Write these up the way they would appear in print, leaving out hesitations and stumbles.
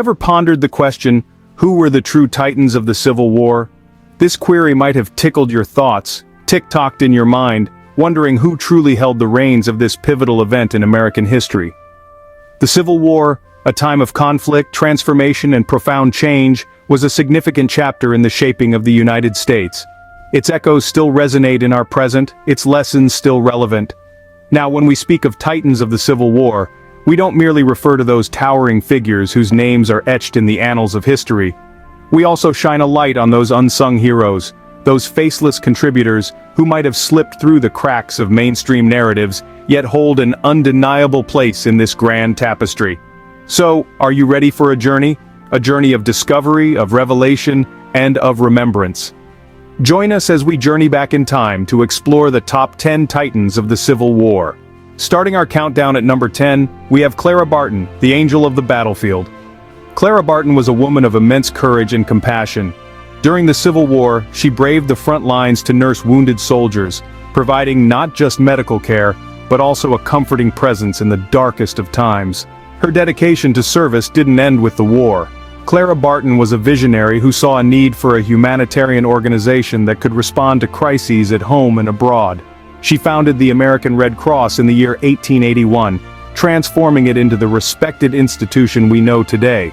Ever pondered the question, who were the true titans of the Civil War? This query might have tickled your thoughts, tick-tocked in your mind, wondering who truly held the reins of this pivotal event in American history. The Civil War, a time of conflict, transformation, and profound change, was a significant chapter in the shaping of the United States. Its echoes still resonate in our present, its lessons still relevant. Now, when we speak of titans of the Civil War, we don't merely refer to those towering figures whose names are etched in the annals of history. We also shine a light on those unsung heroes, those faceless contributors who might have slipped through the cracks of mainstream narratives, yet hold an undeniable place in this grand tapestry. So, are you ready for a journey? A journey of discovery, of revelation, and of remembrance. Join us as we journey back in time to explore the top 10 titans of the Civil War. Starting our countdown at number 10, we have Clara Barton, the angel of the battlefield. Clara Barton was a woman of immense courage and compassion. During the Civil War, she braved the front lines to nurse wounded soldiers, providing not just medical care, but also a comforting presence in the darkest of times. Her dedication to service didn't end with the war. Clara Barton was a visionary who saw a need for a humanitarian organization that could respond to crises at home and abroad. She founded the American Red Cross in the year 1881, transforming it into the respected institution we know today.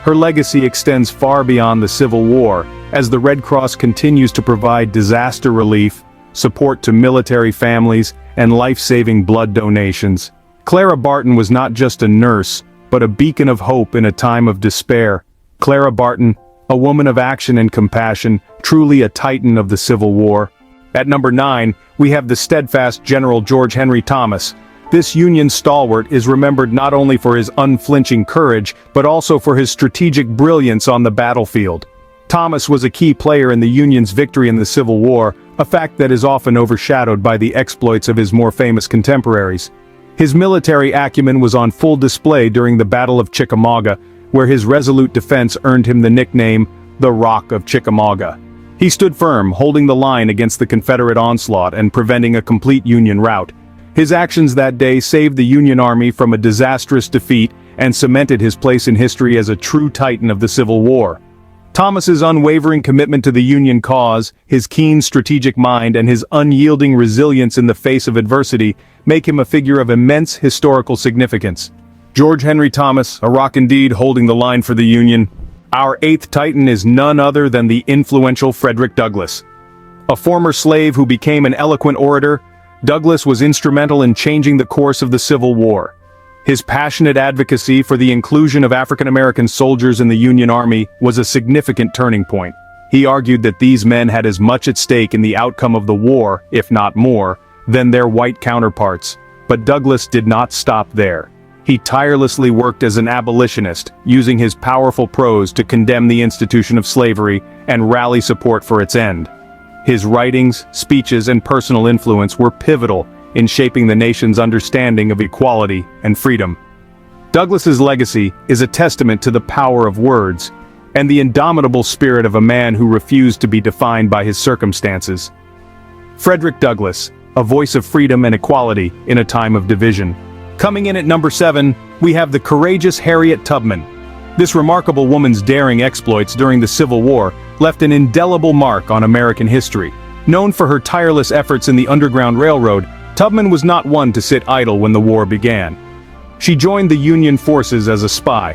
Her legacy extends far beyond the Civil War, as the Red Cross continues to provide disaster relief, support to military families, and life-saving blood donations. Clara Barton was not just a nurse, but a beacon of hope in a time of despair. Clara Barton, a woman of action and compassion, truly a titan of the Civil War. At number 9, we have the steadfast General George Henry Thomas. This Union stalwart is remembered not only for his unflinching courage, but also for his strategic brilliance on the battlefield. Thomas was a key player in the Union's victory in the Civil War, a fact that is often overshadowed by the exploits of his more famous contemporaries. His military acumen was on full display during the Battle of Chickamauga, where his resolute defense earned him the nickname, the Rock of Chickamauga. He stood firm, holding the line against the Confederate onslaught and preventing a complete Union rout. His actions that day saved the Union Army from a disastrous defeat and cemented his place in history as a true titan of the Civil War. Thomas's unwavering commitment to the Union cause, his keen strategic mind, and his unyielding resilience in the face of adversity make him a figure of immense historical significance. George Henry Thomas, a rock indeed, holding the line for the Union. Our 8th titan is none other than the influential Frederick Douglass. A former slave who became an eloquent orator, Douglass was instrumental in changing the course of the Civil War. His passionate advocacy for the inclusion of African American soldiers in the Union Army was a significant turning point. He argued that these men had as much at stake in the outcome of the war, if not more, than their white counterparts. But Douglass did not stop there. He tirelessly worked as an abolitionist, using his powerful prose to condemn the institution of slavery and rally support for its end. His writings, speeches, and personal influence were pivotal in shaping the nation's understanding of equality and freedom. Douglass's legacy is a testament to the power of words and the indomitable spirit of a man who refused to be defined by his circumstances. Frederick Douglass, a voice of freedom and equality in a time of division. Coming in at number 7, we have the courageous Harriet Tubman. This remarkable woman's daring exploits during the Civil War left an indelible mark on American history. Known for her tireless efforts in the Underground Railroad, Tubman was not one to sit idle when the war began. She joined the Union forces as a spy.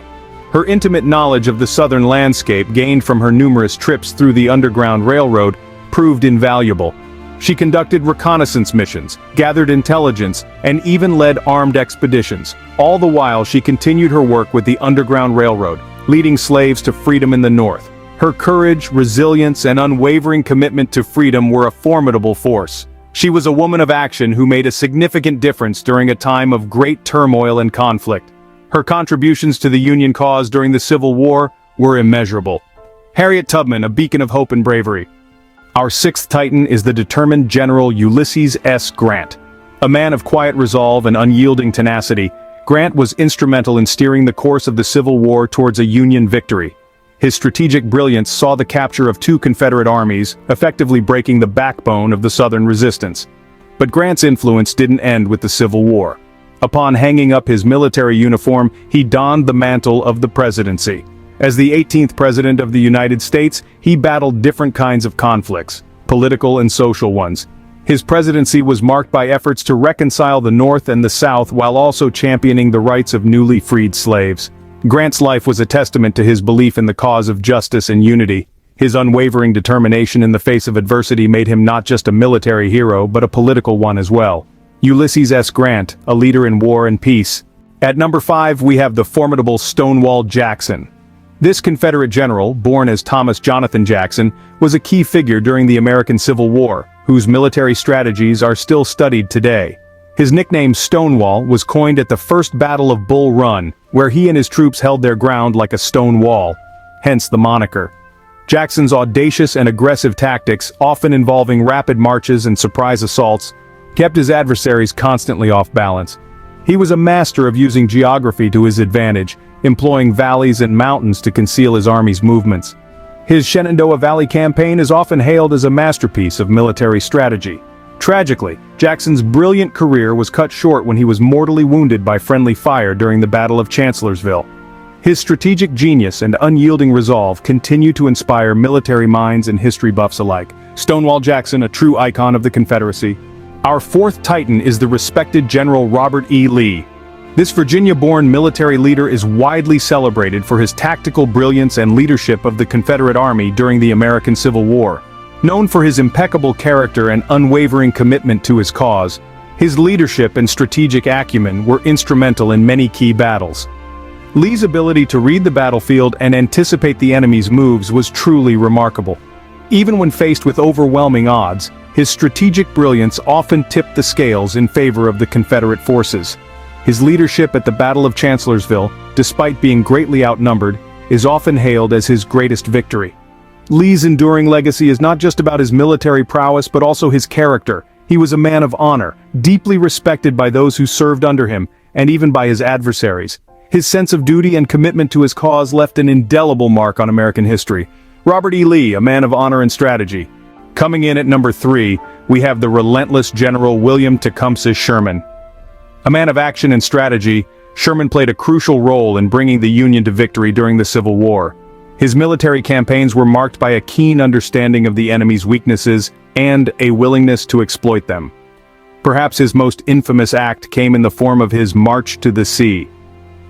Her intimate knowledge of the Southern landscape gained from her numerous trips through the Underground Railroad proved invaluable. She conducted reconnaissance missions, gathered intelligence, and even led armed expeditions. All the while she continued her work with the Underground Railroad, leading slaves to freedom in the North. Her courage, resilience, and unwavering commitment to freedom were a formidable force. She was a woman of action who made a significant difference during a time of great turmoil and conflict. Her contributions to the Union cause during the Civil War were immeasurable. Harriet Tubman, a beacon of hope and bravery. Our 6th titan is the determined General Ulysses S. Grant. A man of quiet resolve and unyielding tenacity, Grant was instrumental in steering the course of the Civil War towards a Union victory. His strategic brilliance saw the capture of 2 Confederate armies, effectively breaking the backbone of the Southern resistance. But Grant's influence didn't end with the Civil War. Upon hanging up his military uniform, he donned the mantle of the presidency. As the 18th President of the United States, he battled different kinds of conflicts, political and social ones. His presidency was marked by efforts to reconcile the North and the South while also championing the rights of newly freed slaves. Grant's life was a testament to his belief in the cause of justice and unity. His unwavering determination in the face of adversity made him not just a military hero but a political one as well. Ulysses S. Grant, a leader in war and peace. At number 5, we have the formidable Stonewall Jackson. This Confederate general, born as Thomas Jonathan Jackson, was a key figure during the American Civil War, whose military strategies are still studied today. His nickname Stonewall was coined at the First Battle of Bull Run, where he and his troops held their ground like a stone wall, hence the moniker. Jackson's audacious and aggressive tactics, often involving rapid marches and surprise assaults, kept his adversaries constantly off balance. He was a master of using geography to his advantage, employing valleys and mountains to conceal his army's movements. His Shenandoah Valley campaign is often hailed as a masterpiece of military strategy. Tragically, Jackson's brilliant career was cut short when he was mortally wounded by friendly fire during the Battle of Chancellorsville. His strategic genius and unyielding resolve continue to inspire military minds and history buffs alike. Stonewall Jackson, a true icon of the Confederacy. Our fourth Titan is the respected General Robert E. Lee. This Virginia-born military leader is widely celebrated for his tactical brilliance and leadership of the Confederate Army during the American Civil War. Known for his impeccable character and unwavering commitment to his cause, his leadership and strategic acumen were instrumental in many key battles. Lee's ability to read the battlefield and anticipate the enemy's moves was truly remarkable. Even when faced with overwhelming odds, his strategic brilliance often tipped the scales in favor of the Confederate forces. His leadership at the Battle of Chancellorsville, despite being greatly outnumbered, is often hailed as his greatest victory. Lee's enduring legacy is not just about his military prowess but also his character. He was a man of honor, deeply respected by those who served under him, and even by his adversaries. His sense of duty and commitment to his cause left an indelible mark on American history. Robert E. Lee, a man of honor and strategy. Coming in at number 3, we have the relentless General William Tecumseh Sherman. A man of action and strategy, Sherman played a crucial role in bringing the Union to victory during the Civil War. His military campaigns were marked by a keen understanding of the enemy's weaknesses and a willingness to exploit them. Perhaps his most infamous act came in the form of his March to the Sea.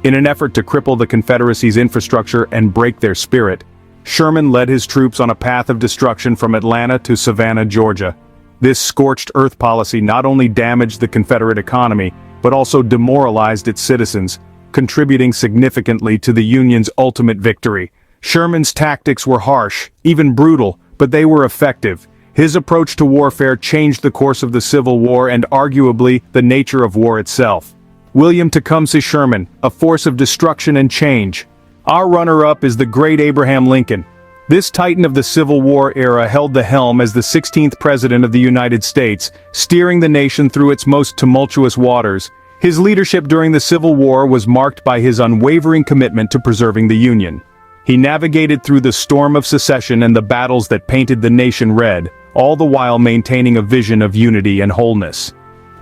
In an effort to cripple the Confederacy's infrastructure and break their spirit, Sherman led his troops on a path of destruction from Atlanta to Savannah, Georgia. This scorched earth policy not only damaged the Confederate economy, but also demoralized its citizens, contributing significantly to the Union's ultimate victory. Sherman's tactics were harsh, even brutal, but they were effective. His approach to warfare changed the course of the Civil War and arguably the nature of war itself. William Tecumseh Sherman, a force of destruction and change. Our runner-up is the great Abraham Lincoln. This titan of the Civil War era held the helm as the 16th President of the United States, steering the nation through its most tumultuous waters. His leadership during the Civil War was marked by his unwavering commitment to preserving the Union. He navigated through the storm of secession and the battles that painted the nation red, all the while maintaining a vision of unity and wholeness.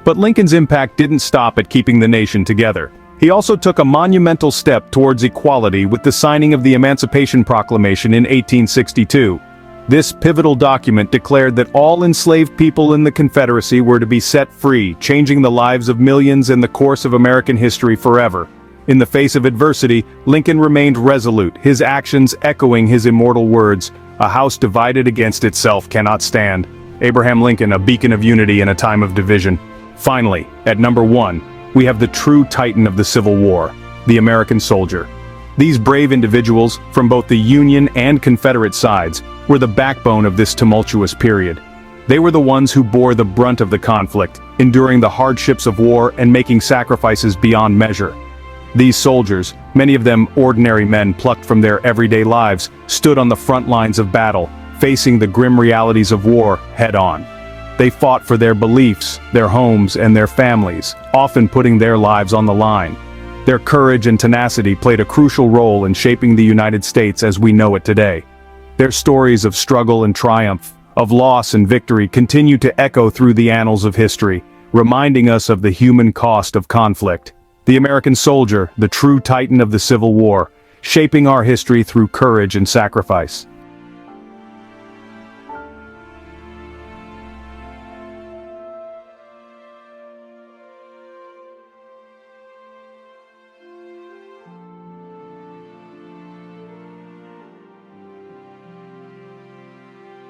But Lincoln's impact didn't stop at keeping the nation together. He also took a monumental step towards equality with the signing of the Emancipation Proclamation in 1862. This pivotal document declared that all enslaved people in the Confederacy were to be set free, changing the lives of millions and the course of American history forever. In the face of adversity, Lincoln remained resolute, his actions echoing his immortal words, "A house divided against itself cannot stand." Abraham Lincoln, a beacon of unity in a time of division. Finally, at number 1, we have the true titan of the Civil War, the American soldier. These brave individuals, from both the Union and Confederate sides, were the backbone of this tumultuous period. They were the ones who bore the brunt of the conflict, enduring the hardships of war and making sacrifices beyond measure. These soldiers, many of them ordinary men plucked from their everyday lives, stood on the front lines of battle, facing the grim realities of war head-on. They fought for their beliefs, their homes, and their families, often putting their lives on the line. Their courage and tenacity played a crucial role in shaping the United States as we know it today. Their stories of struggle and triumph, of loss and victory continue to echo through the annals of history, reminding us of the human cost of conflict. The American soldier, the true titan of the Civil War, shaping our history through courage and sacrifice.